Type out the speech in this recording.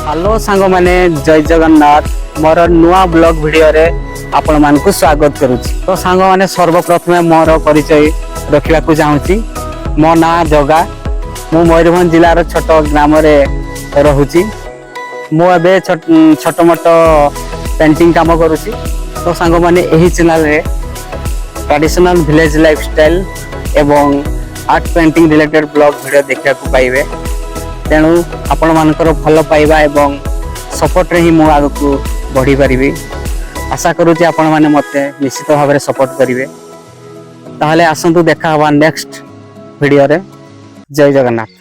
Hello सांग माने जय जगन्नाथ मोर नुआ ब्लॉग वीडियो रे आपण मान को स्वागत करूची। तो सांग माने सर्वप्रथम मोर परिचय रखिबा को चाहूची। मो ना जगा मु मयूरभंज जिला रो छोट ग्राम रे रहूची। मु एबे छोट मोट पेंटिंग काम करूची। तो सांग माने एही चैनल रे ट्रेडिशनल विलेज लाइफस्टाइल एवं art painting related blog video देखा को पाइबे। तेणु आपण मानकर भल पाइबा एवं सपोर्ट रे ही मु आग को बढ़ी पारिबी। आशा करूची आपण माने मते निश्चित भाव में सपोर्ट करिवे। ताहले आसंतु देखा हवा नेक्स्ट वीडियो रे। जय जगन्नाथ।